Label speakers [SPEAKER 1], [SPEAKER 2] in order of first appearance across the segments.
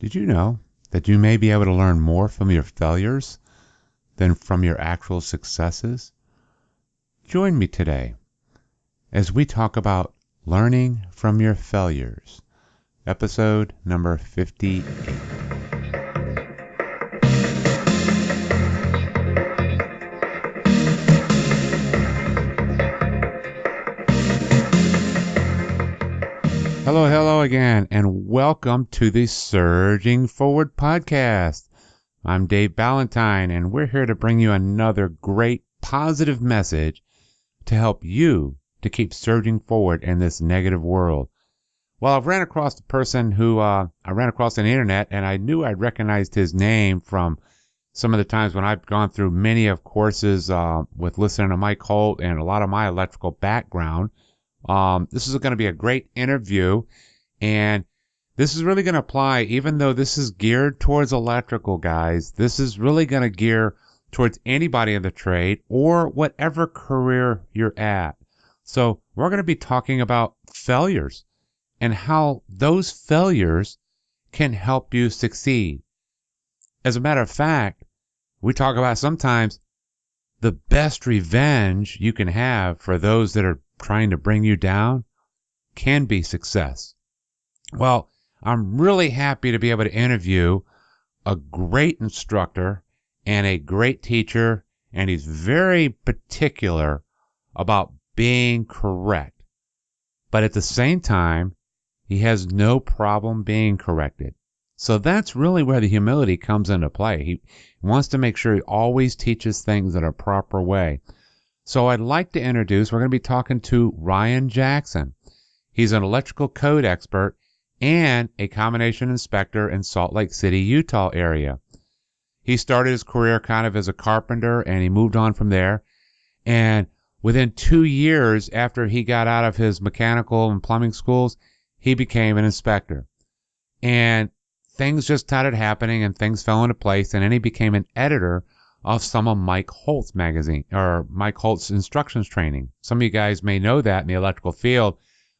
[SPEAKER 1] Did you know that you may be able to learn more from your failures than from your actual successes? Join me today as we talk about learning from your failures, episode number 58. Hello again, and welcome to the Surging Forward podcast. I'm Dave Ballantyne, and we're here to bring you another great positive message to help you to keep surging forward in this negative world. Well, I've ran across a person who I ran across on the internet, and I knew I'd recognized his name from some of the times when I've gone through many of courses with listening to Mike Holt and a lot of my electrical background. This is going to be a great interview, and this is really going to apply, even though this is geared towards electrical guys, this is really going to gear towards anybody in the trade or whatever career you're at. So we're going to be talking about failures and how those failures can help you succeed. As a matter of fact, we talk about sometimes the best revenge you can have for those that are trying to bring you down can be success. Well, I'm really happy to be able to interview a great instructor and a great teacher, and he's very particular about being correct. But at the same time, he has no problem being corrected. So that's really where the humility comes into play. He wants to make sure he always teaches things in a proper way. So I'd like to introduce, we're going to be talking to Ryan Jackson. He's an electrical code expert and a combination inspector in Salt Lake City, Utah area. He started his career kind of as a carpenter, and he moved on from there. And within 2 years after he got out of his mechanical and plumbing schools, he became an inspector. And things just started happening, and things fell into place, and then he became an editor of some of Mike Holt's magazine, or Mike Holt's instructions training. Some of you guys may know that in the electrical field.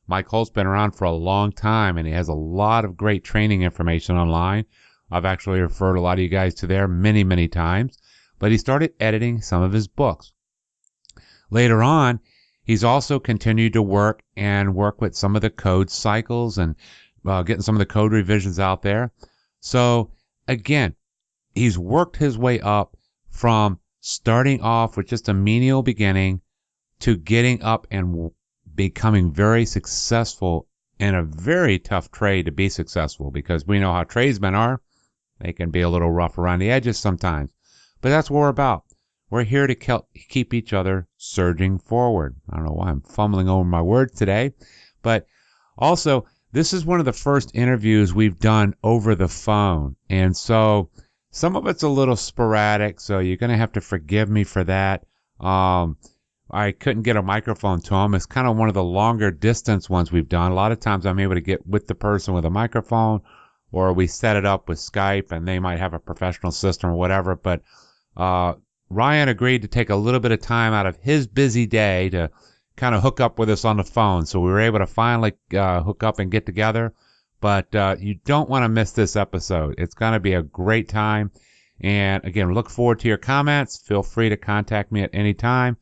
[SPEAKER 1] Mike Holt's been around for a long time, and he has a lot of great training information online. I've actually referred a lot of you guys to there many, many times. But he started editing some of his books. Later on, he's also continued to work with some of the code cycles and getting some of the code revisions out there. So, again, he's worked his way up from starting off with just a menial beginning to getting up and becoming very successful in a very tough trade to be successful, because we know how tradesmen are. They can be a little rough around the edges sometimes. But that's what we're about. We're here to keep each other surging forward. I don't know why I'm fumbling over my words today. But also, this is one of the first interviews we've done over the phone. And so some of it's a little sporadic, so you're going to have to forgive me for that. I couldn't get a microphone to him. It's kind of one of the longer distance ones we've done. A lot of times I'm able to get with the person with a microphone, or we set it up with Skype, and they might have a professional system or whatever. But Ryan agreed to take a little bit of time out of his busy day to kind of hook up with us on the phone. So we were able to finally hook up and get together. But you don't want to miss this episode. It's going to be a great time. And again, look forward to your comments. Feel free to contact me at any time.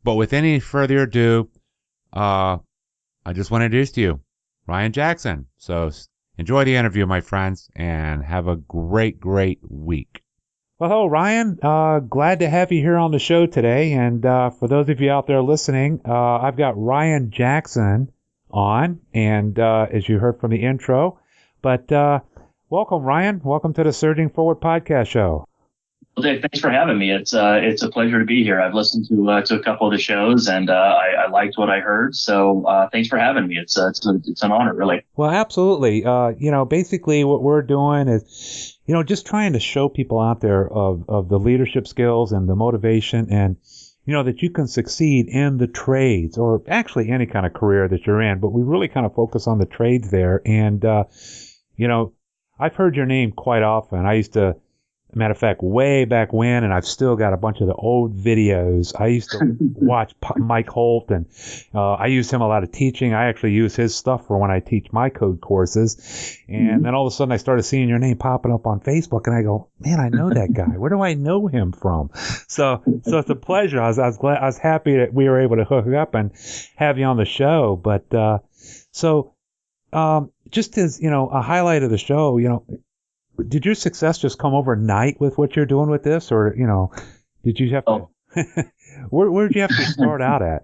[SPEAKER 1] But with any further ado, I just want to introduce to you Ryan Jackson. So enjoy the interview, my friends, and have a great, great week. Well, hello, Ryan. Glad to have you here on the show today. And for those of you out there listening, I've got Ryan Jackson on, and as you heard from the intro. But welcome, Ryan. Welcome to the Surging Forward podcast show.
[SPEAKER 2] Well, Dave, thanks for having me. It's a pleasure to be here. I've listened to a couple of the shows, and I liked what I heard. So thanks for having me. It's an honor, really.
[SPEAKER 1] Well, absolutely. Basically what we're doing is, just trying to show people out there of the leadership skills and the motivation, and that you can succeed in the trades, or actually any kind of career that you're in. But we really kind of focus on the trades there. And I've heard your name quite often. I used to Matter of fact, way back when, and I've still got a bunch of the old videos. I used to watch Mike Holt, and I use him a lot of teaching. I actually use his stuff for when I teach my code courses. And then all of a sudden I started seeing your name popping up on Facebook, and I go, man, I know that guy. Where do I know him from? So it's a pleasure. I was happy that we were able to hook up and have you on the show. But just as, a highlight of the show, did your success just come overnight with what you're doing with this, or did you have to? Where did you have to start out at?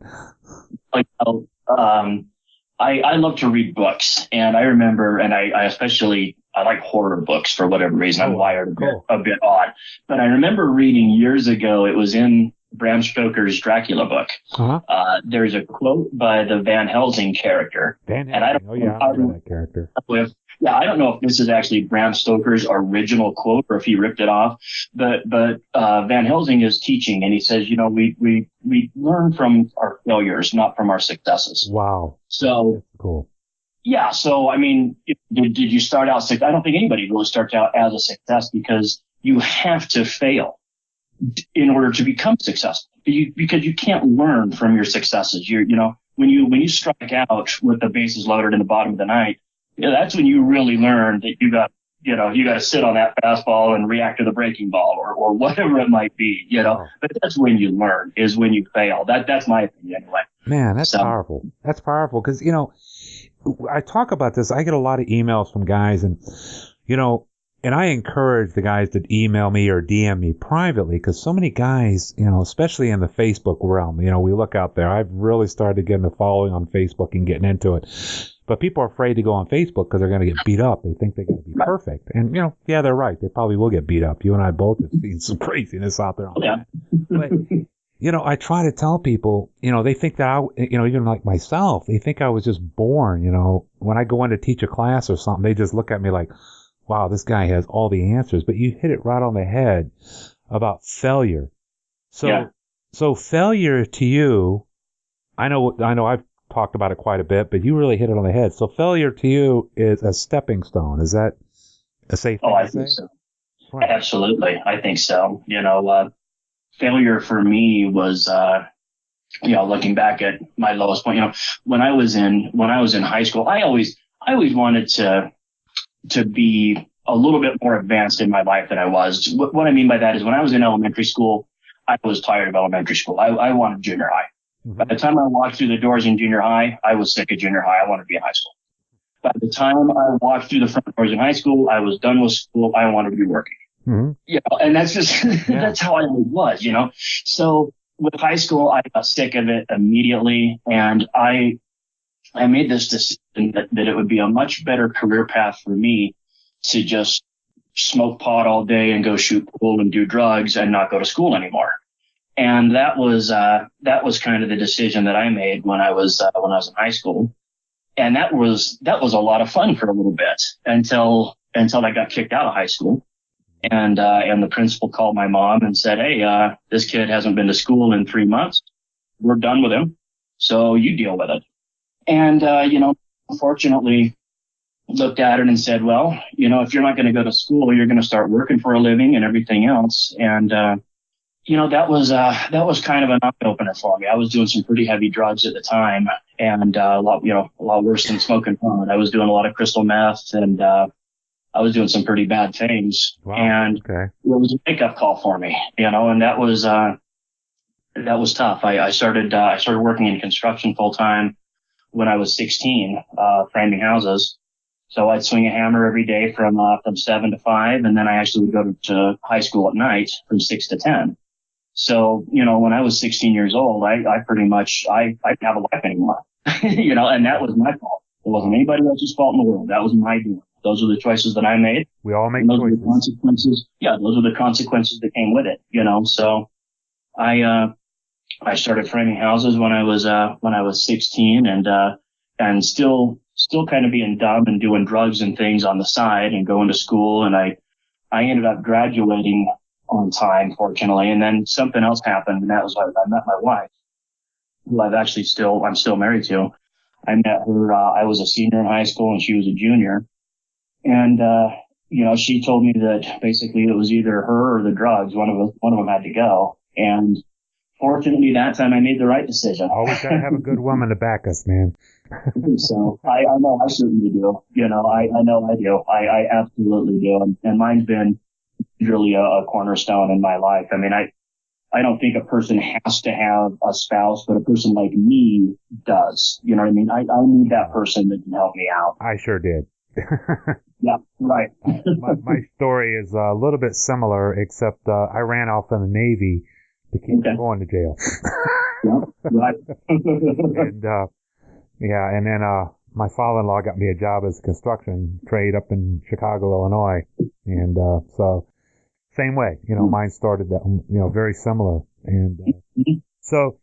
[SPEAKER 2] I love to read books, and I remember, and I especially I like horror books for whatever reason. I'm wired a bit odd, but I remember reading years ago. It was in Bram Stoker's Dracula book. There's a quote by the Van Helsing character.
[SPEAKER 1] And I remember that character.
[SPEAKER 2] I don't know if this is actually Bram Stoker's original quote or if he ripped it off, but Van Helsing is teaching, and he says, we learn from our failures, not from our successes.
[SPEAKER 1] Wow.
[SPEAKER 2] So
[SPEAKER 1] that's cool.
[SPEAKER 2] Yeah. So, I mean, did you start out I don't think anybody really starts out as a success, because you have to fail in order to become successful. Because you can't learn from your successes. When you strike out with the bases loaded in the bottom of the ninth, that's when you really learn that you got to sit on that fastball and react to the breaking ball or whatever it might be, but that's when you learn, is when you fail. That's my opinion anyway.
[SPEAKER 1] Man, that's powerful. That's powerful. Cause, I talk about this. I get a lot of emails from guys, and, and I encourage the guys to email me or DM me privately, because so many guys, especially in the Facebook realm, we look out there. I've really started getting a following on Facebook and getting into it. But people are afraid to go on Facebook because they're going to get beat up. They think they got to be perfect. And, they're right. They probably will get beat up. You and I both have seen some craziness out there. But, I try to tell people, they think that even like myself, they think I was just born, when I go in to teach a class or something, they just look at me like, wow, this guy has all the answers. But you hit it right on the head about failure. So failure to you, I know I've talked about it quite a bit, but you really hit it on the head. So failure to you is a stepping stone. Is that a safe thing to say?
[SPEAKER 2] I think so. Right. Absolutely. I think so. Failure for me was, looking back at my lowest point, when I was in high school, I always wanted to be a little bit more advanced in my life than I was. What I mean by that is, when I was in elementary school, I was tired of elementary school. I wanted junior high. By the time I walked through the doors in junior high, I was sick of junior high. I wanted to be in high school. By the time I walked through the front doors in high school, I was done with school. I wanted to be working. And that's just, that's how I was, So with high school, I got sick of it immediately. And I made this decision that it would be a much better career path for me to just smoke pot all day and go shoot pool and do drugs and not go to school anymore. And that was kind of the decision that I made when I was in high school. And that was a lot of fun for a little bit until I got kicked out of high school. And the principal called my mom and said, hey, this kid hasn't been to school in 3 months. We're done with him. So you deal with it. And, unfortunately looked at it and said, well, if you're not going to go to school, you're going to start working for a living and everything else. And, that was kind of an eye-opener for me. I was doing some pretty heavy drugs at the time, and a lot worse than smoking pot. I was doing a lot of crystal meth, and I was doing some pretty bad things.
[SPEAKER 1] Wow.
[SPEAKER 2] And it was a wake-up call for me, and that was tough. I started working in construction full-time when I was 16, framing houses. So I'd swing a hammer every day from 7 to 5, and then I actually would go to high school at night from 6 to 10. So, when I was 16 years old, I pretty much, I didn't have a life anymore, and that was my fault. It wasn't anybody else's fault in the world. That was my doing. Those are the choices that I made.
[SPEAKER 1] We all make choices.
[SPEAKER 2] Those are the consequences. Yeah, those are the consequences that came with it, So I started framing houses when I was 16, and still kind of being dumb and doing drugs and things on the side and going to school. And I ended up graduating on time, fortunately. And then something else happened, and that was when I met my wife, who I'm still married to. I met her, I was a senior in high school and she was a junior. And, she told me that basically it was either her or the drugs. One of them had to go. And fortunately, that time I made the right decision.
[SPEAKER 1] Always got to have a good woman to back us, man.
[SPEAKER 2] So I know I certainly do. I know I do. I absolutely do. And mine's been really a cornerstone in my life. I mean, I don't think a person has to have a spouse, but a person like me does. You know what I mean? I need that person that can help me out.
[SPEAKER 1] I sure did.
[SPEAKER 2] Yeah, right.
[SPEAKER 1] my story is a little bit similar, except I ran off in the Navy to keep going to jail.
[SPEAKER 2] Yeah, right.
[SPEAKER 1] And and then my father-in-law got me a job as a construction trade up in Chicago, Illinois, and so same way, mine started that, very similar, and so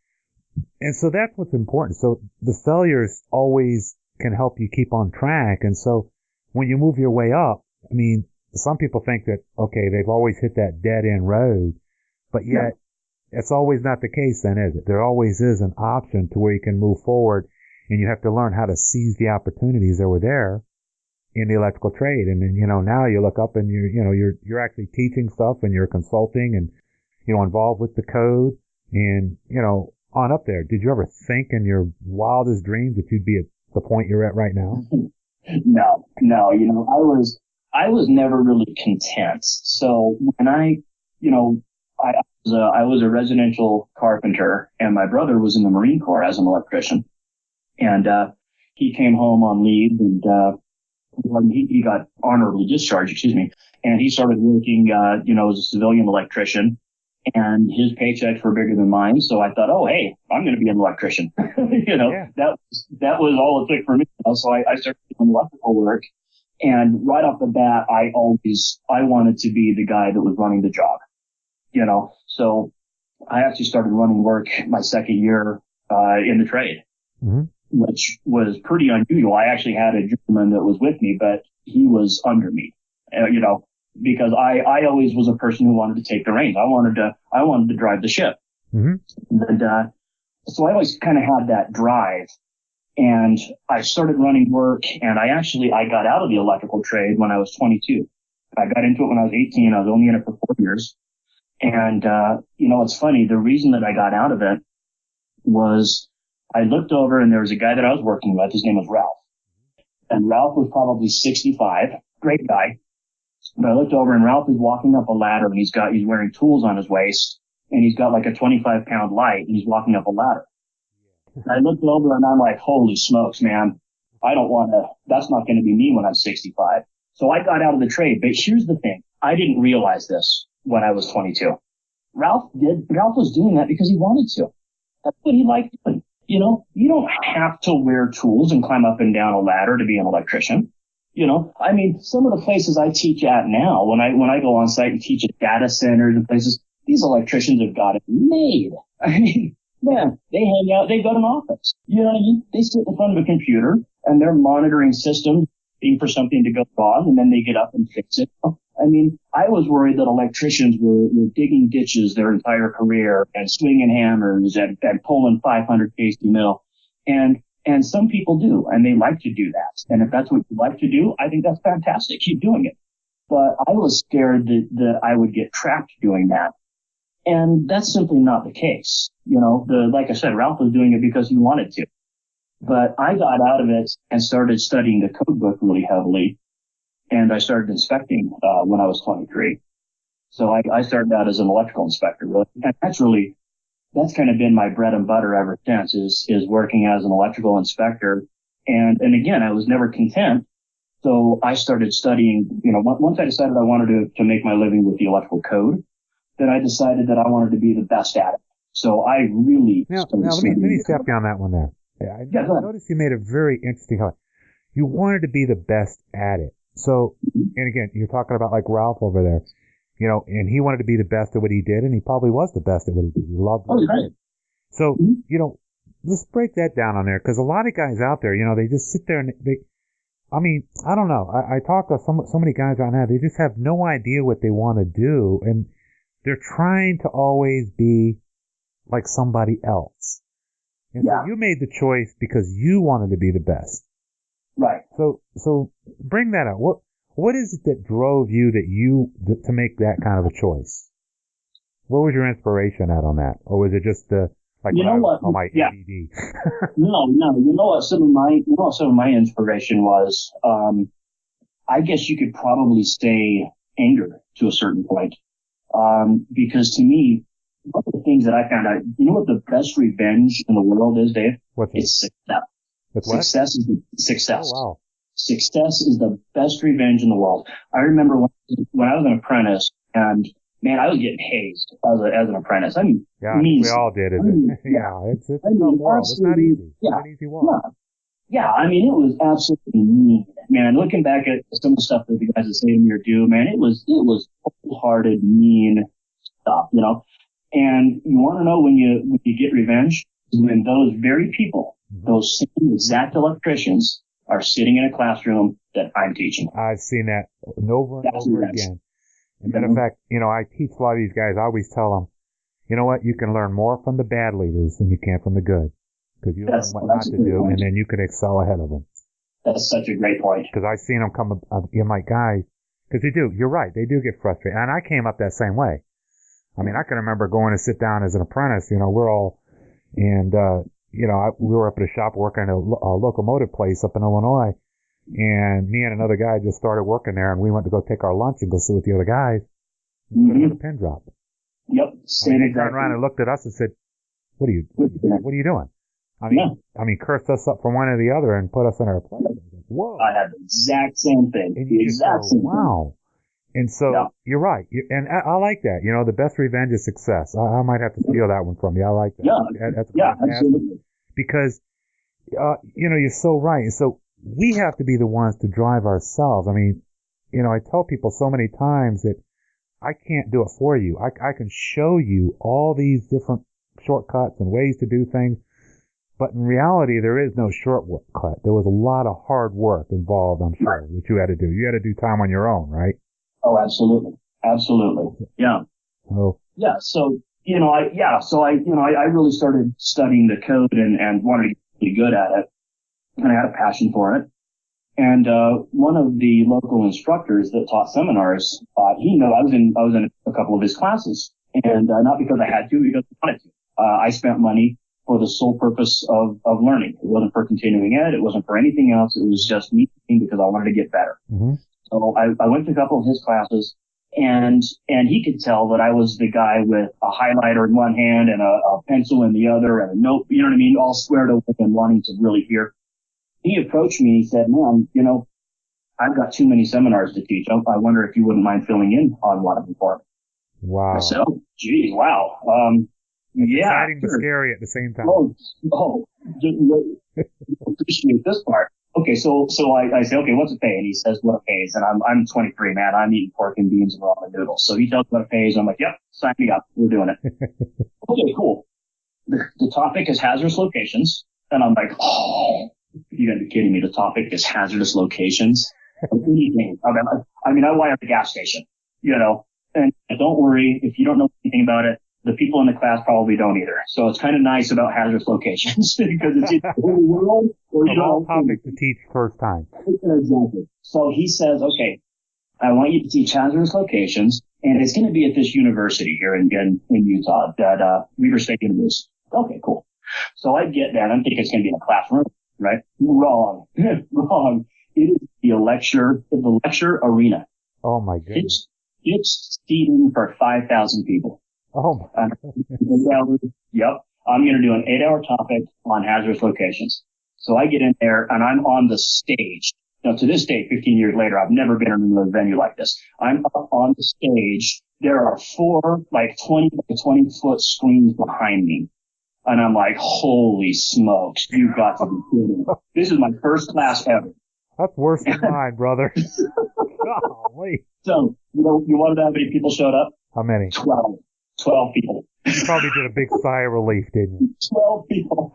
[SPEAKER 1] that's what's important. So the failures always can help you keep on track, and so when you move your way up, I mean, some people think that, okay, they've always hit that dead end road, but yet it's always not the case then, is it? There always is an option to where you can move forward, and you have to learn how to seize the opportunities that were there in the electrical trade. And then, now you look up and you're actually teaching stuff and you're consulting and, involved with the code and, on up there. Did you ever think in your wildest dreams that you'd be at the point you're at right now?
[SPEAKER 2] No, I was never really content. So when I was a residential carpenter, and my brother was in the Marine Corps as an electrician, and he came home on leave, and he got honorably discharged, and he started working, as a civilian electrician, and his paychecks were bigger than mine. So I thought, oh, hey, I'm going to be an electrician. That was all it took for me. So I started doing electrical work. And right off the bat, I wanted to be the guy that was running the job, So I actually started running work my second year, in the trade, which was pretty unusual. I actually had a gentleman that was with me, but he was under me, because I always was a person who wanted to take the reins. I wanted to drive the ship. And, so I always kind of had that drive, and I started running work, and I got out of the electrical trade when I was 22. I got into it when I was 18. I was only in it for 4 years. And, it's funny. The reason that I got out of it was I looked over, and there was a guy that I was working with. His name was Ralph. And Ralph was probably 65. Great guy. But I looked over, and Ralph is walking up a ladder, and he's wearing tools on his waist, and he's got like a 25-pound light, and he's walking up a ladder. And I looked over, and I'm like, holy smokes, man. That's not going to be me when I'm 65. So I got out of the trade. But here's the thing. I didn't realize this when I was 22. Ralph was doing that because he wanted to. That's what he liked doing. You don't have to wear tools and climb up and down a ladder to be an electrician. I mean, some of the places I teach at now, when I go on site and teach at data centers and places, these electricians have got it made. I mean, man, they hang out, they go to an office. You know what I mean? They sit in front of a computer and they're monitoring systems, waiting for something to go wrong, and then they get up and fix it. I mean, I was worried that electricians were digging ditches their entire career and swinging hammers and pulling 500 kc mill. And some people do, and they like to do that. And if that's what you like to do, I think that's fantastic. Keep doing it. But I was scared that I would get trapped doing that. And that's simply not the case. Like I said, Ralph was doing it because he wanted to. But I got out of it and started studying the code book really heavily. And I started inspecting when I was 23. So I started out as an electrical inspector, really. And that's kind of been my bread and butter ever since, is working as an electrical inspector. And again, I was never content. So I started studying, once I decided I wanted to make my living with the electrical code, then I decided that I wanted to be the best at it. So I really
[SPEAKER 1] now let me step you on that one there. I noticed you made a very interesting comment. You wanted to be the best at it. So, and again, you're talking about like Ralph over there, and he wanted to be the best at what he did, and he probably was the best at what he did. He loved it.
[SPEAKER 2] Right.
[SPEAKER 1] So, let's break that down on there, because a lot of guys out there, they just sit there and I don't know. I talk to so many guys right now, they just have no idea what they want to do, and they're trying to always be like somebody else. And so you made the choice because you wanted to be the best.
[SPEAKER 2] Right.
[SPEAKER 1] So bring that up. What is it that drove you to make that kind of a choice? What was your inspiration on that? Or was it just like
[SPEAKER 2] you know what?
[SPEAKER 1] On my
[SPEAKER 2] yeah.
[SPEAKER 1] ADD?
[SPEAKER 2] No. You know what some of my inspiration was? I guess you could probably say anger to a certain point. Because to me, one of the things that I found out, you know what the best revenge in the world is, Dave? It's success.
[SPEAKER 1] It's what?
[SPEAKER 2] Success.
[SPEAKER 1] Oh, wow.
[SPEAKER 2] Success is the best revenge in the world. I remember when I was an apprentice, and man, I was getting hazed as an apprentice. I mean,
[SPEAKER 1] yeah, we all did it. It's a tough world. It's not easy. It's not an easy world.
[SPEAKER 2] Yeah, I mean, it was absolutely mean, man. Looking back at some of the stuff that the guys at Say to Me or do, man, it was cold-hearted, mean stuff, you know. And you want to know when you get revenge? When those very people, those same exact electricians, are sitting in a classroom that I'm teaching.
[SPEAKER 1] I've seen that over and over again. As a matter of fact, you know, I teach a lot of these guys. I always tell them, you know what? You can learn more from the bad leaders than you can from the good. Because you learn what not to do, and then you can excel ahead of them.
[SPEAKER 2] That's such a great point.
[SPEAKER 1] Because I've seen them come, you know, my guys, because they do, you're right, they do get frustrated. And I came up that same way. I mean, I can remember going to sit down as an apprentice, you know, you know, we were up at a shop working at a locomotive place up in Illinois, and me and another guy just started working there, and we went to go take our lunch and go sit with the other guys. Mm-hmm. The pin drop.
[SPEAKER 2] Yep.
[SPEAKER 1] They turned around and looked at us and said, what are you doing? I mean, cursed us up from one or the other and put us in our place. Whoa.
[SPEAKER 2] I had the exact same thing.
[SPEAKER 1] And you wow. And so you're right. And I like that. You know, the best revenge is success. I might have to steal that one from you. I like that.
[SPEAKER 2] Yeah, absolutely.
[SPEAKER 1] Because, you know, you're so right. And so we have to be the ones to drive ourselves. I mean, you know, I tell people so many times that I can't do it for you. I can show you all these different shortcuts and ways to do things. But in reality, there is no shortcut. There was a lot of hard work involved, I'm sure, that you had to do. You had to do time on your own, right?
[SPEAKER 2] Oh, absolutely. Absolutely. Yeah.
[SPEAKER 1] Oh.
[SPEAKER 2] Yeah. So, you know, I really started studying the code and wanted to get really good at it. And I had a passion for it. And, one of the local instructors that taught seminars, he knew I was in a couple of his classes, and, not because I had to, because I wanted to. I spent money for the sole purpose of learning. It wasn't for continuing ed. It wasn't for anything else. It was just me because I wanted to get better. Mm-hmm. So I went to a couple of his classes, and he could tell that I was the guy with a highlighter in one hand and a pencil in the other and a note, you know what I mean, all squared away and wanting to really hear. He approached me and he said, "Man, you know, I've got too many seminars to teach. I wonder if you wouldn't mind filling in on one of them for me."
[SPEAKER 1] Wow.
[SPEAKER 2] I said, "Oh, geez, wow. Yeah.
[SPEAKER 1] Exciting but scary at the same time."
[SPEAKER 2] Appreciate this part. Okay, so I say, okay, what's a pay? And he says, what a pay is. And I'm 23, man. I'm eating pork and beans and ramen noodles. So he tells me what a pay is. I'm like, yep, sign me up. We're doing it. Okay, cool. The topic is hazardous locations. And I'm like, oh, you gotta be kidding me. The topic is hazardous locations. Anything. I mean, I wired the gas station, you know, and don't worry if you don't know anything about it. The people in the class probably don't either. So it's kind of nice about hazardous locations because it's either the whole world or you don't.
[SPEAKER 1] Topic to teach first time.
[SPEAKER 2] Exactly. So he says, okay, I want you to teach hazardous locations, and it's going to be at this university here in Utah, that Weber State University. Okay, cool. So I get there and I'm thinking it's going to be in a classroom, right? Wrong. Wrong. It is the lecture arena.
[SPEAKER 1] Oh my goodness.
[SPEAKER 2] It's seating for 5,000 people.
[SPEAKER 1] Oh my.
[SPEAKER 2] Yep. I'm going to do an 8-hour topic on hazardous locations. So I get in there and I'm on the stage. Now to this day, 15 years later, I've never been in a venue like this. I'm up on the stage. There are 4 like 20 by 20 foot screens behind me. And I'm like, holy smokes, you've got to be kidding. This is my first class ever.
[SPEAKER 1] That's worse than mine, brother. Golly.
[SPEAKER 2] So, you want to know how many people showed up?
[SPEAKER 1] How many?
[SPEAKER 2] 12 people.
[SPEAKER 1] You probably did a big sigh of relief, didn't you?
[SPEAKER 2] 12 people.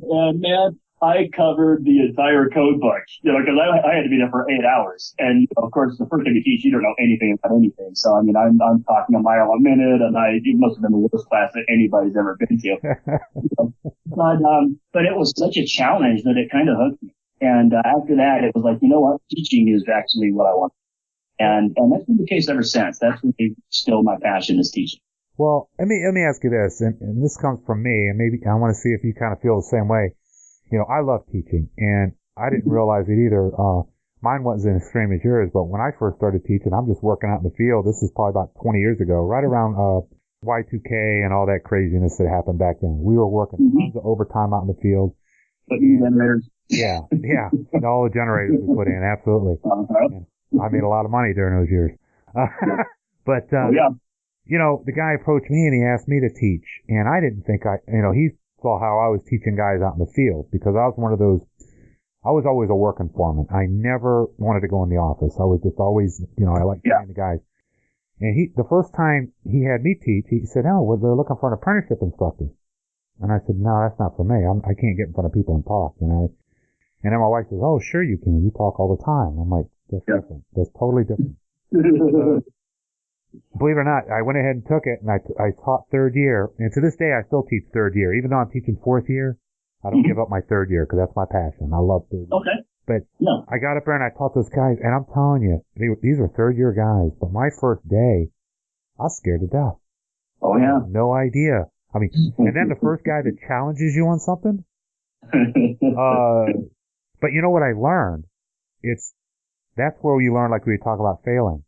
[SPEAKER 2] And man, I covered the entire code book, because I had to be there for 8 hours. And of course, the first thing you teach, you don't know anything about anything. So, I mean, I'm talking a mile a minute, and it must have been the worst class that anybody's ever been to. But it was such a challenge that it kind of hooked me. And after that, it was like, you know what? Teaching is actually what I want. And that's been the case ever since. That's really still my passion is teaching.
[SPEAKER 3] Well, let me ask you this, and this comes from me, and maybe I want to see if you kind of feel the same way. I love teaching, and I didn't realize it either. Mine wasn't as extreme as yours, but when I first started teaching, I'm just working out in the field. This is probably about 20 years ago, right around Y2K and all that craziness that happened back then. We were working tons of overtime out in the field.
[SPEAKER 2] Generators.
[SPEAKER 3] Yeah, all the generators we put in, absolutely. And I made a lot of money during those years. But the guy approached me and he asked me to teach, and I didn't think he saw how I was teaching guys out in the field, because I was one of those. I was always a working foreman. I never wanted to go in the office. I was just always, I like training the guys. And the first time he had me teach, he said, "Oh, well, they're looking for an apprenticeship instructor." And I said, "No, that's not for me. I can't get in front of people and talk, And then my wife says, "Oh, sure you can. You talk all the time." I'm like, "That's different. That's totally different." Believe it or not, I went ahead and took it, and I taught third year. And to this day, I still teach third year. Even though I'm teaching fourth year, I don't give up my third year, because that's my passion. I love third year.
[SPEAKER 2] Okay.
[SPEAKER 3] But I got up there and I taught those guys, and I'm telling you, these were third year guys. But my first day, I was scared to death.
[SPEAKER 2] Oh, yeah.
[SPEAKER 3] No idea. I mean, and then the first guy that challenges you on something. But you know what I learned? That's where you learn, like we talk about failing.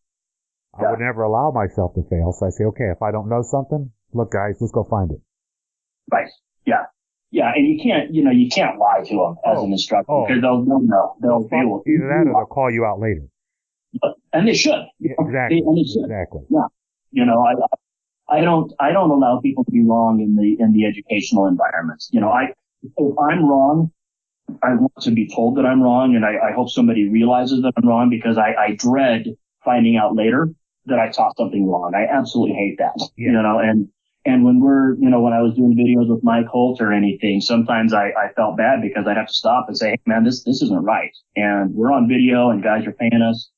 [SPEAKER 3] I would never allow myself to fail. So I say, okay, if I don't know something, look, guys, let's go find it.
[SPEAKER 2] Right. Yeah. Yeah, and you can't lie to them as an instructor, because they'll know. They'll fail.
[SPEAKER 3] Either that or they'll call you out later.
[SPEAKER 2] And they should.
[SPEAKER 3] Yeah, exactly. Exactly.
[SPEAKER 2] Yeah. I don't allow people to be wrong in the educational environments. If I'm wrong, I want to be told that I'm wrong, and I hope somebody realizes that I'm wrong, because I dread finding out later that I taught something wrong. I absolutely hate that. Yeah. And when when I was doing videos with Mike Holt or anything, sometimes I felt bad, because I'd have to stop and say, "Hey, man, this isn't right. And we're on video and guys are paying us.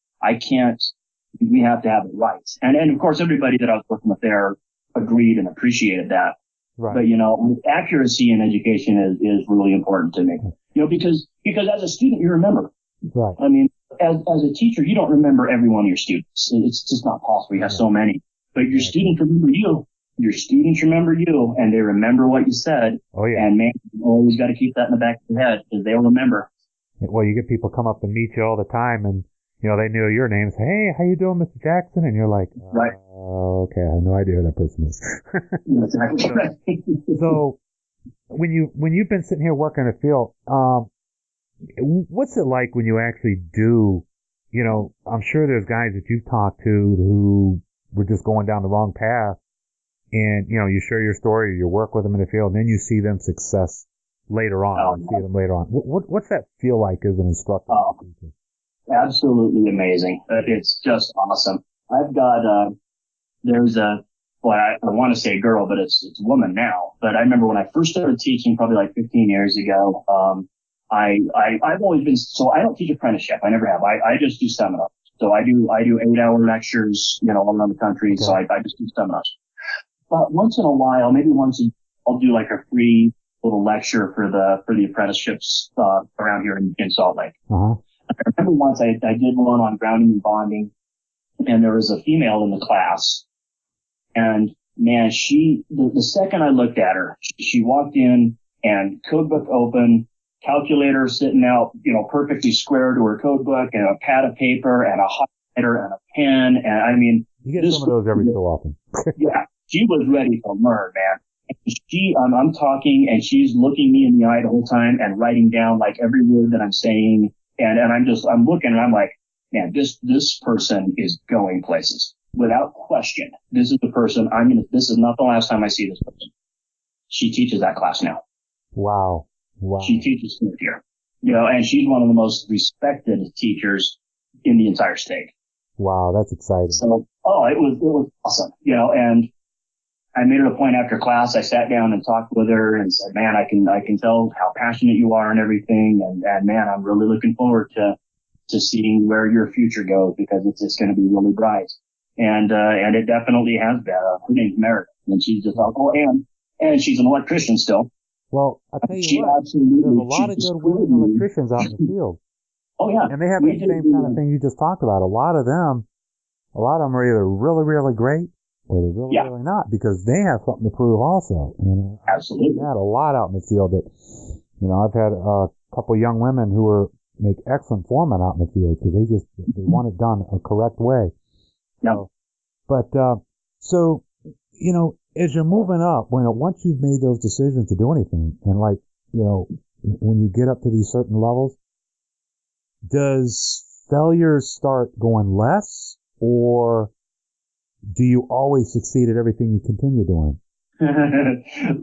[SPEAKER 2] We have to have it right." And of course, everybody that I was working with there agreed and appreciated that. Right. But, accuracy in education is really important to me, because as a student, you remember. Right. I mean, as a teacher, you don't remember every one of your students. It's just not possible. You have so many, but your students remember you. Your students remember you, and they remember what you said. Oh, yeah. And man, you always got to keep that in the back of your head, because they'll remember.
[SPEAKER 3] Well, you get people come up and meet you all the time, and, they know your name. Say, "Hey, how you doing, Mr. Jackson?" And you're like,
[SPEAKER 2] right.
[SPEAKER 3] Okay, I have no idea who that person is.
[SPEAKER 2] Exactly.
[SPEAKER 3] So, when you've been sitting here working in the field, what's it like when you actually do, I'm sure there's guys that you've talked to who were just going down the wrong path. And, you share your story, you work with them in the field, and then you see them success later on. What's that feel like as an instructor?
[SPEAKER 2] Absolutely amazing. It's just awesome. I've got, there's I want to say a girl, but it's a woman now. But I remember when I first started teaching, probably like 15 years ago, I've always been, so I don't teach apprenticeship. I never have. I just do seminars. So I do 8-hour lectures, all around the country. Okay. So I just do seminars. But once in a while, maybe once a year, I'll do like a free little lecture for the apprenticeships around here in Salt Lake. Uh-huh. I remember once I did one on grounding and bonding, and there was a female in the class, and man, the second I looked at her, she walked in and code book open, calculator sitting out, perfectly square to her code book, and a pad of paper and a highlighter and a pen, and I mean,
[SPEAKER 3] you get some of those every so often.
[SPEAKER 2] Yeah. She was ready to learn, man. I'm talking, and she's looking me in the eye the whole time and writing down like every word that I'm saying. And I'm looking, and I'm like, man, this person is going places without question. This is the person this is not the last time I see this person. She teaches that class now.
[SPEAKER 3] Wow.
[SPEAKER 2] She teaches third year, and she's one of the most respected teachers in the entire state.
[SPEAKER 3] Wow. That's exciting.
[SPEAKER 2] So, it was awesome, and I made it a point after class. I sat down and talked with her and said, "Man, I can tell how passionate you are and everything. And man, I'm really looking forward to seeing where your future goes, because it's going to be really bright." And it definitely has been. Her name's Meredith, and she's just and she's an electrician still.
[SPEAKER 3] Well, I tell you what, there's a lot of good women electricians out in the field.
[SPEAKER 2] Oh yeah.
[SPEAKER 3] And they have the same kind of thing you just talked about. A lot of them a lot of them are either really, really great or they're really, really not, because they have something to prove also. And
[SPEAKER 2] absolutely.
[SPEAKER 3] I've had a lot out in the field that, I've had a couple young women who make excellent foremen out in the field because they want it done a correct way.
[SPEAKER 2] Yeah.
[SPEAKER 3] So, as you're moving up, once you've made those decisions to do anything, and when you get up to these certain levels, does failures start going less, or do you always succeed at everything you continue doing?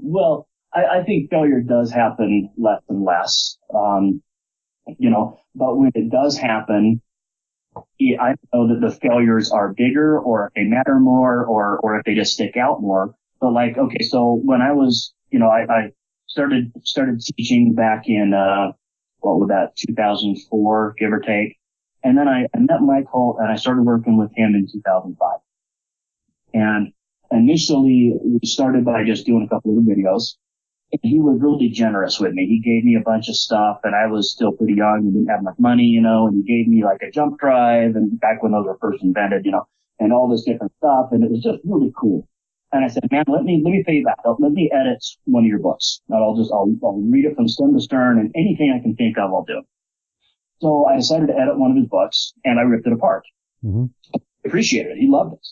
[SPEAKER 2] Well, I think failure does happen less and less. But when it does happen, I know that the failures are bigger, or if they matter more, or if they just stick out more. But so when I was, I started teaching back in, 2004, give or take. And then I met Mike Holt and I started working with him in 2005. And initially we started by just doing a couple of videos. And he was really generous with me. He gave me a bunch of stuff, and I was still pretty young and didn't have much money, and he gave me like a jump drive, and back when those were first invented, and all this different stuff, and it was just really cool. And I said, man, let me pay you back. Let me edit one of your books. And I'll read it from stem to stern, and anything I can think of, I'll do. So I decided to edit one of his books, and I ripped it apart.
[SPEAKER 3] Mm-hmm.
[SPEAKER 2] Appreciated it. He loved it.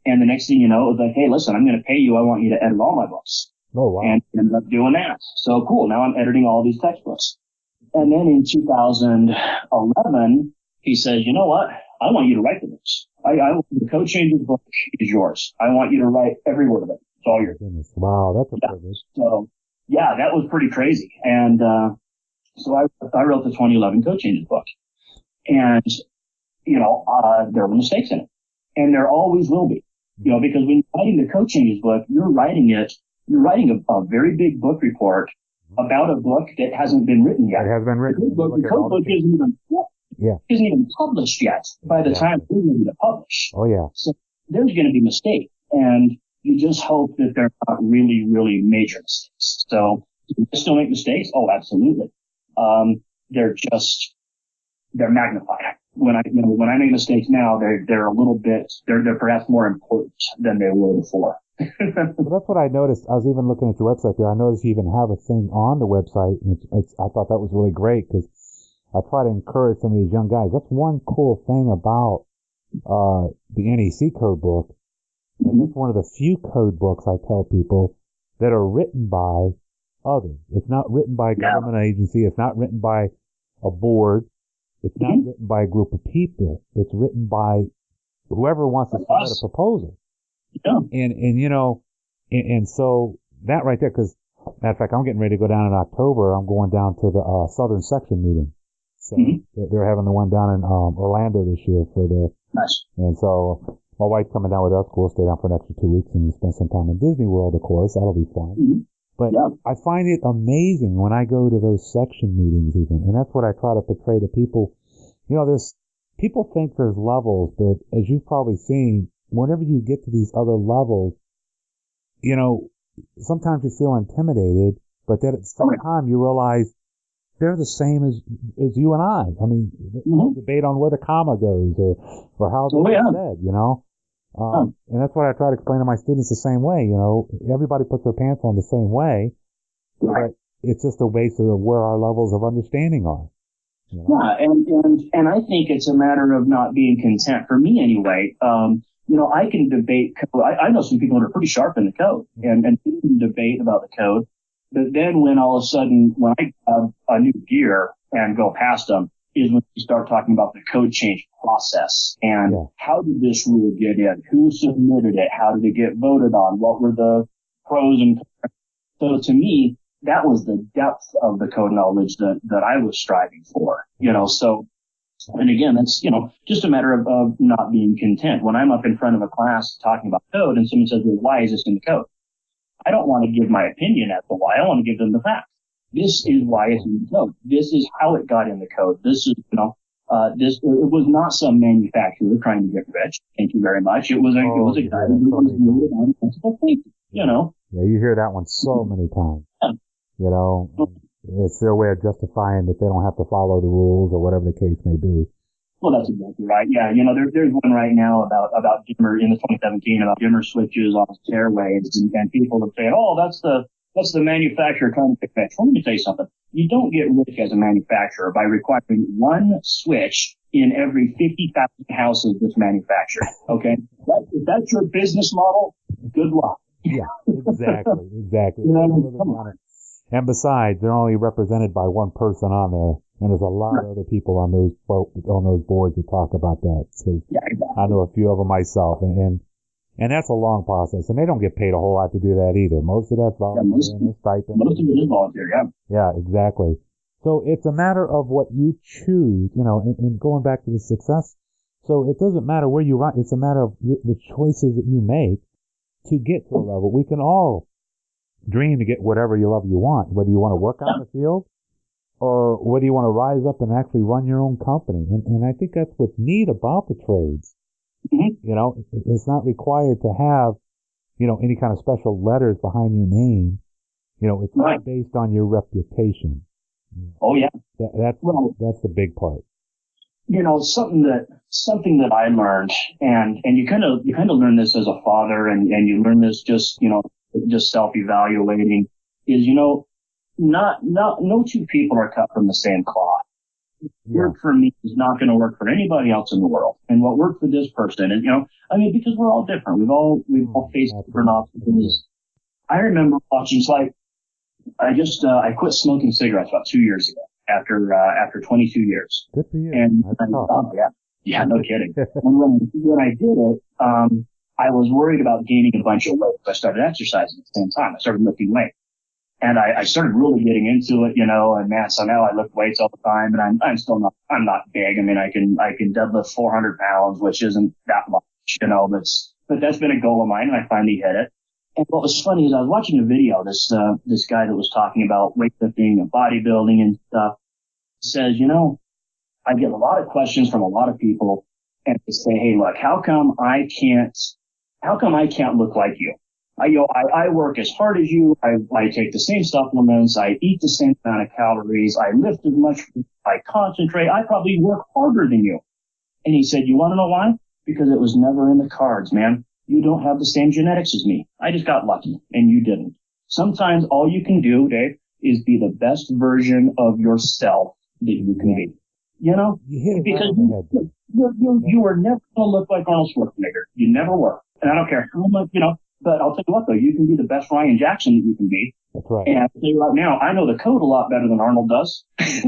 [SPEAKER 2] And the next thing you know, it was like, hey, listen, I'm going to pay you. I want you to edit all my books.
[SPEAKER 3] Oh, wow.
[SPEAKER 2] And ended up doing that. So cool. Now I'm editing all these textbooks. And then in 2011, he says, you know what? I want you to write the books. The Code Changers book is yours. I want you to write every word of it. It's all yours.
[SPEAKER 3] Wow, that's a privilege.
[SPEAKER 2] So, that was pretty crazy. And so I wrote the 2011 Code Changers book. And, there were mistakes in it. And there always will be. Because when you're writing the Code Changers book, you're writing a very big book report about a book that hasn't been written yet.
[SPEAKER 3] It has been written.
[SPEAKER 2] The code book isn't even published yet by the time we're ready to publish.
[SPEAKER 3] Oh, yeah.
[SPEAKER 2] So there's going to be mistakes, and you just hope that they're not really, really major mistakes. So do I still make mistakes? Oh, absolutely. They're magnified. When I make mistakes now, they're a little bit, they're perhaps more important than they were before.
[SPEAKER 3] Well, that's what I noticed. I was even looking at your website there. I noticed you even have a thing on the website. And I thought that was really great because I try to encourage some of these young guys. That's one cool thing about the NEC code book. Mm-hmm. It's one of the few code books I tell people that are written by others. It's not written by a government agency. It's not written by a board. It's not written by a group of people. It's written by whoever wants to submit a proposal.
[SPEAKER 2] Yeah.
[SPEAKER 3] And so that right there, because matter of fact, I'm getting ready to go down in October. I'm going down to the Southern Section meeting. So they're having the one down in Orlando this year
[SPEAKER 2] Nice.
[SPEAKER 3] And so my wife's coming down with us. We'll stay down for an extra 2 weeks and spend some time in Disney World, of course. That'll be fun. Mm-hmm. But I find it amazing when I go to those section meetings even, and that's what I try to portray to people. There's people think there's levels, but as you've probably seen, whenever you get to these other levels, sometimes you feel intimidated, but then at the same time you realize they're the same as you and I. I mean, debate on where the comma goes or how they're said, and that's what I try to explain to my students the same way. Everybody puts their pants on the same way, but it's just a basis of where our levels of understanding are.
[SPEAKER 2] Yeah, and I think it's a matter of not being content. For me, anyway. I can debate code. I know some people that are pretty sharp in the code and can debate about the code. But then when all of a sudden, when I have a new gear and go past them, is when you start talking about the code change process and how did this rule get in? Who submitted it? How did it get voted on? What were the pros and cons? So to me, that was the depth of the code knowledge that I was striving for, so. And again, that's, just a matter of not being content. When I'm up in front of a class talking about code and someone says, well, why is this in the code? I don't want to give my opinion as to why. I want to give them the facts. This is why it's in the code. This is how it got in the code. This is, it was not some manufacturer trying to get rich. Thank you very much. It was a guy who was really on principle thinking,
[SPEAKER 3] Yeah, you hear that one so many times.
[SPEAKER 2] Yeah.
[SPEAKER 3] It's their way of justifying that they don't have to follow the rules or whatever the case may be.
[SPEAKER 2] Well, that's exactly right. Yeah, there's one right now about dimmer in the 2017 about dimmer switches on stairways, and people are saying, "Oh, that's the manufacturer trying to fix." Let me tell you something. You don't get rich as a manufacturer by requiring one switch in every 50,000 houses that's manufactured. Okay, if that's your business model, good luck.
[SPEAKER 3] Yeah, exactly. And besides, they're only represented by one person on there, and there's a lot of other people on those boards that talk about that. So
[SPEAKER 2] yeah, exactly.
[SPEAKER 3] I know a few of them myself, and that's a long process, and they don't get paid a whole lot to do that either. Most of that's volunteer and stipend.
[SPEAKER 2] Most of it is volunteer, yeah.
[SPEAKER 3] Yeah, exactly. So it's a matter of what you choose, and going back to the success. So it doesn't matter where you run; it's a matter of the choices that you make to get to a level. We can all dream to get whatever level you want, whether you want to work out in the field or whether you want to rise up and actually run your own company. And I think that's what's neat about the trades.
[SPEAKER 2] Mm-hmm.
[SPEAKER 3] It's not required to have, any kind of special letters behind your name. It's not based on your reputation.
[SPEAKER 2] Oh yeah.
[SPEAKER 3] That's the big part.
[SPEAKER 2] Something that I learned, and you kind of learn this as a father, and you learn this just self-evaluating, is, no two people are cut from the same cloth. Work for me is not going to work for anybody else in the world. And what worked for this person, and, because we're all different. We've all faced different obstacles. I remember watching, I quit smoking cigarettes about 2 years ago after 22 years.
[SPEAKER 3] Good for you.
[SPEAKER 2] And yeah, no kidding. And when I did it, I was worried about gaining a bunch of weight. So I started exercising at the same time. I started lifting weight. And I started really getting into it, and man, so now I lift weights all the time, and I'm not big. I mean, I can deadlift 400 pounds, which isn't that much, but that's been a goal of mine, and I finally hit it. And what was funny is I was watching a video, this guy that was talking about weightlifting and bodybuilding and stuff, says, I get a lot of questions from a lot of people, and they say, hey, look, how come I can't look like you? I work as hard as you. I take the same supplements. I eat the same amount of calories. I lift as much. I concentrate. I probably work harder than you. And he said, you want to know why? Because it was never in the cards, man. You don't have the same genetics as me. I just got lucky, and you didn't. Sometimes all you can do, Dave, is be the best version of yourself that you can be. Because you were never going to look like Arnold Schwarzenegger. You never were. And I don't care how much, but I'll tell you what, though, you can be the best Ryan Jackson that you can be.
[SPEAKER 3] That's right.
[SPEAKER 2] And I'll tell you right now, I know the code a lot better than Arnold does.
[SPEAKER 3] Yes,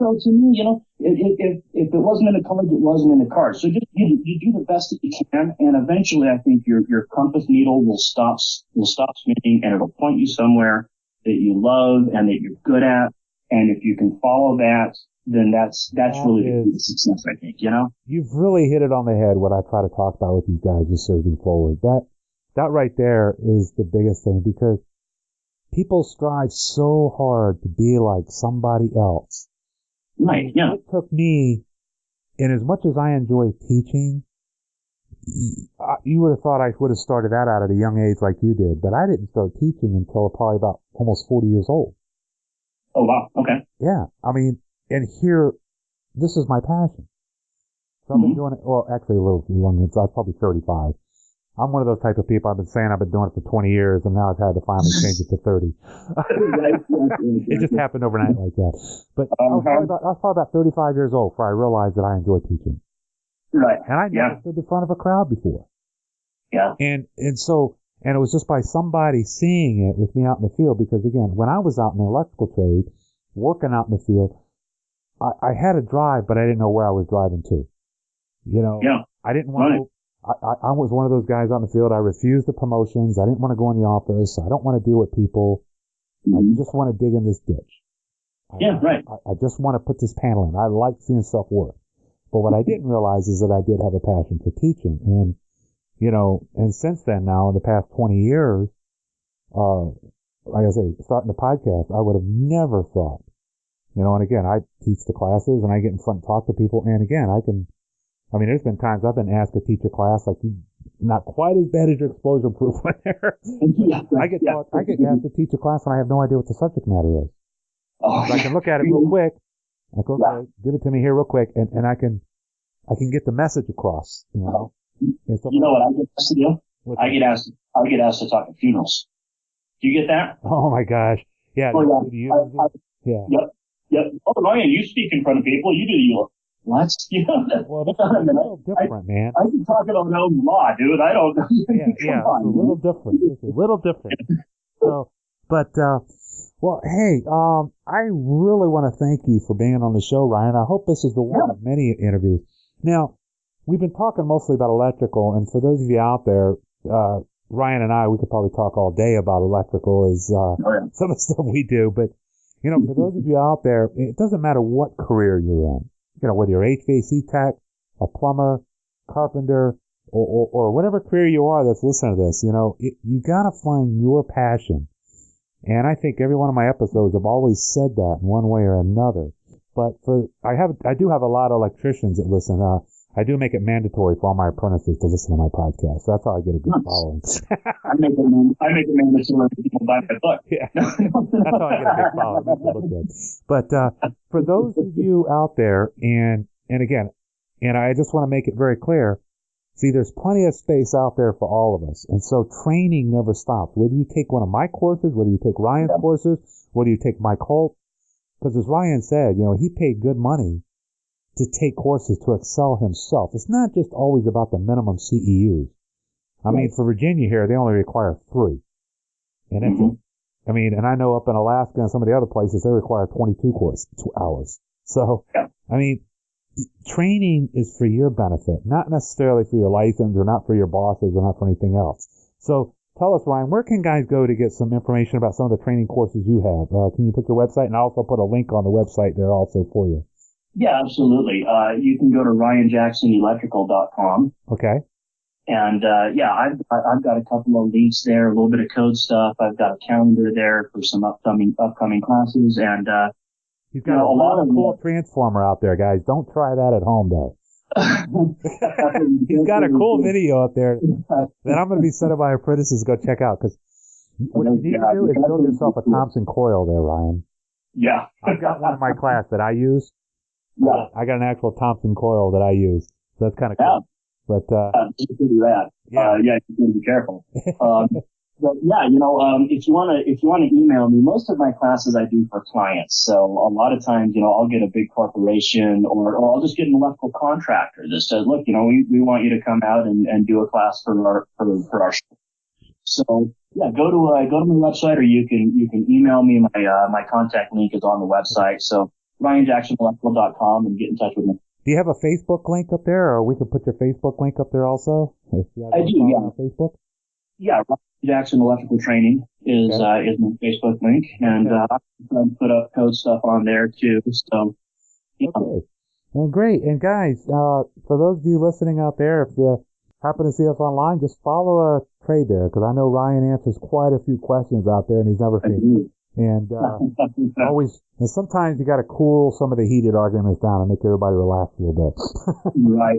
[SPEAKER 2] so to me, if it wasn't in the cards, it wasn't in the cards. So just you do the best that you can, and eventually, I think your compass needle will stop spinning, and it'll point you somewhere that you love and that you're good at. And if you can follow that, then that's really the key to success, I think,
[SPEAKER 3] You've really hit it on the head, what I try to talk about with these guys is surging forward. That right there is the biggest thing, because people strive so hard to be like somebody else.
[SPEAKER 2] Right, yeah.
[SPEAKER 3] It took me, and as much as I enjoy teaching, you would have thought I would have started that out at a young age like you did, but I didn't start teaching until probably about almost 40 years old.
[SPEAKER 2] Oh, wow. Okay.
[SPEAKER 3] Yeah. I mean, and here, this is my passion. So I've been doing it, well, actually a little longer, so I was probably 35. I'm one of those type of people, I've been saying I've been doing it for 20 years, and now I've had to finally change it to 30. It just happened overnight like that. But I was probably about 35 years old before I realized that I enjoy teaching.
[SPEAKER 2] Right.
[SPEAKER 3] And I never stood in front of a crowd before.
[SPEAKER 2] Yeah.
[SPEAKER 3] And it was just by somebody seeing it with me out in the field, because again, when I was out in the electrical trade, working out in the field, I had a drive, but I didn't know where I was driving to.
[SPEAKER 2] Yeah.
[SPEAKER 3] I didn't want to. I was one of those guys out in the field. I refused the promotions. I didn't want to go in the office. I don't want to deal with people. I just want to dig in this ditch. I just want to put this panel in. I like seeing stuff work. But what I didn't realize is that I did have a passion for teaching. And, and since then now, in the past 20 years, like I say, starting the podcast, I would have never thought, and again, I teach the classes and I get in front and talk to people. And again, there's been times I've been asked to teach a class, like not quite as bad as your explosion proof one there. I get asked to teach a class and I have no idea what the subject matter is.
[SPEAKER 2] Oh,
[SPEAKER 3] I can look at it real quick I go, okay, give it to me here real quick, and I can get the message across, you know.
[SPEAKER 2] You know what I get asked to do? I get asked to talk at funerals. Do you get that?
[SPEAKER 3] Oh my gosh. Yeah.
[SPEAKER 2] Oh, yeah.
[SPEAKER 3] Yeah.
[SPEAKER 2] Yep. Oh, Ryan, you speak in front of people. You do the what? You know,
[SPEAKER 3] well, this is a little different, man.
[SPEAKER 2] I can talk about my own law, dude. I don't.
[SPEAKER 3] Yeah. It's a little different. It's a little different. So, but well, hey, I really want to thank you for being on the show, Ryan. I hope this is the one of many interviews. Now, we've been talking mostly about electrical, and for those of you out there, Ryan and I, we could probably talk all day about electrical, some of the stuff we do. But, you know, for those of you out there, it doesn't matter what career you're in. You know, whether you're HVAC tech, a plumber, carpenter, or whatever career you are that's listening to this, you know, you got to find your passion. And I think every one of my episodes have always said that in one way or another. But I do have a lot of electricians that listen. I do make it mandatory for all my apprentices to listen to my podcast. So that's how I get a good following.
[SPEAKER 2] I make it mandatory for people to buy my book.
[SPEAKER 3] Yeah. That's how I get a big following. Makes it look good. But for those of you out there, and again, and I just want to make it very clear, see, there's plenty of space out there for all of us. And so training never stops. Whether you take one of my courses, whether you take Ryan's courses, whether you take Mike Holt, because as Ryan said, you know, he paid good money to take courses to excel himself. It's not just always about the minimum CEUs. I mean, for Virginia here, they only require 3. And that's it. I mean, and I know up in Alaska and some of the other places, they require 22 hours. So, I mean, training is for your benefit, not necessarily for your license or not for your bosses or not for anything else. So tell us, Ryan, where can guys go to get some information about some of the training courses you have? Can you put your website? And I'll also put a link on the website there also for you.
[SPEAKER 2] Yeah, absolutely. You can go to ryanjacksonelectrical.com.
[SPEAKER 3] Okay.
[SPEAKER 2] And, I've got a couple of links there, a little bit of code stuff. I've got a calendar there for some upcoming classes. And,
[SPEAKER 3] he's got a lot of cool transformer out there, guys. Don't try that at home, though. He's got a cool video up there that I'm going to be sending my apprentices to go check out. Because what you need to do is build yourself a Thompson coil there, Ryan.
[SPEAKER 2] Yeah.
[SPEAKER 3] I've got one in my class that I use.
[SPEAKER 2] Yeah.
[SPEAKER 3] I got an actual Thompson coil that I use. So that's kind of cool. But,
[SPEAKER 2] it's pretty rad. You got to be careful. But yeah, if you want to email me, most of my classes I do for clients. So a lot of times, I'll get a big corporation or I'll just get an electrical contractor that says, look, we want you to come out and do a class for our show. So yeah, go to my website, or you can email me. My contact link is on the website. So ryanjacksonelectrical.com, and get in touch with me.
[SPEAKER 3] Do you have a Facebook link up there, or we could put your Facebook link up there also?
[SPEAKER 2] I do, yeah.
[SPEAKER 3] On Facebook?
[SPEAKER 2] Yeah, Ryan Jackson Electrical Training is my Facebook link, and I put up code stuff on there too. So, yeah.
[SPEAKER 3] Okay. Well, great. And guys, for those of you listening out there, if you happen to see us online, just follow a trade there, because I know Ryan answers quite a few questions out there, and he's never finished. And and sometimes you got to cool some of the heated arguments down and make everybody relax a little bit.
[SPEAKER 2] Right.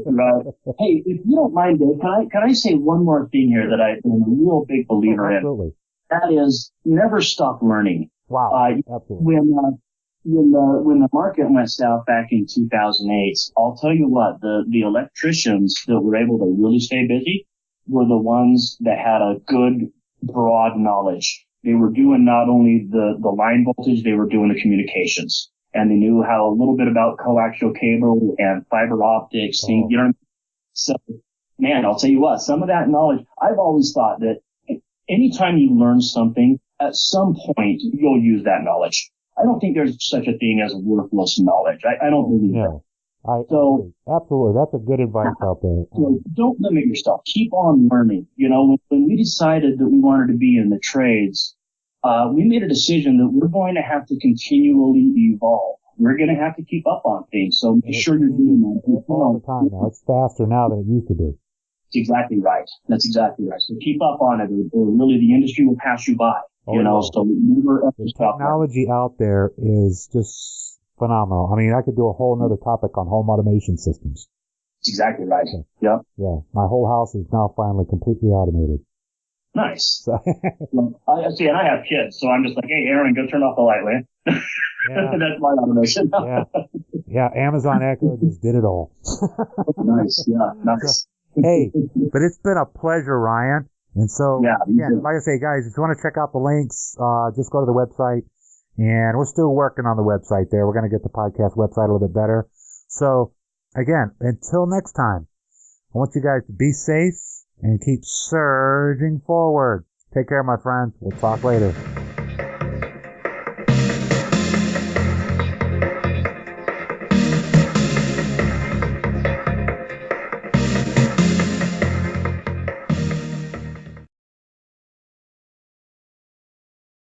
[SPEAKER 2] Hey, if you don't mind, Dave, can I say one more thing here that I'm a real big believer in? That is, never stop learning.
[SPEAKER 3] Wow. Absolutely.
[SPEAKER 2] When the market went south back in 2008, I'll tell you what, the electricians that were able to really stay busy were the ones that had a good, broad knowledge. They were doing not only the line voltage, they were doing the communications. And they knew how a little bit about coaxial cable and fiber optics, things, you know what I mean? So, man, I'll tell you what, some of that knowledge, I've always thought that anytime you learn something, at some point, you'll use that knowledge. I don't think there's such a thing as worthless knowledge. I don't believe that.
[SPEAKER 3] Absolutely. That's a good advice out there.
[SPEAKER 2] So don't limit yourself. Keep on learning. When we decided that we wanted to be in the trades, we made a decision that we're going to have to continually evolve. We're going to have to keep up on things. So make sure you're doing that.
[SPEAKER 3] All the time now. It's faster now than it used to be.
[SPEAKER 2] That's exactly right. So keep up on it, or really the industry will pass you by. So never ever
[SPEAKER 3] the
[SPEAKER 2] stop.
[SPEAKER 3] Technology out there is just phenomenal. I mean, I could do a whole nother topic on home automation systems.
[SPEAKER 2] That's exactly right.
[SPEAKER 3] Okay.
[SPEAKER 2] Yep.
[SPEAKER 3] Yeah. My whole house is now finally completely automated.
[SPEAKER 2] Nice. Well, I have kids, so I'm just like, hey, Aaron, go turn off the light, will you?
[SPEAKER 3] Yeah.
[SPEAKER 2] That's my automation.
[SPEAKER 3] Yeah. Amazon Echo just did it all.
[SPEAKER 2] Nice. Yeah. Nice.
[SPEAKER 3] Hey, but it's been a pleasure, Ryan. And so, again, like I say, guys, if you want to check out the links, just go to the website. And we're still working on the website there. We're going to get the podcast website a little bit better. So, again, until next time, I want you guys to be safe and keep surging forward. Take care, my friends. We'll talk later.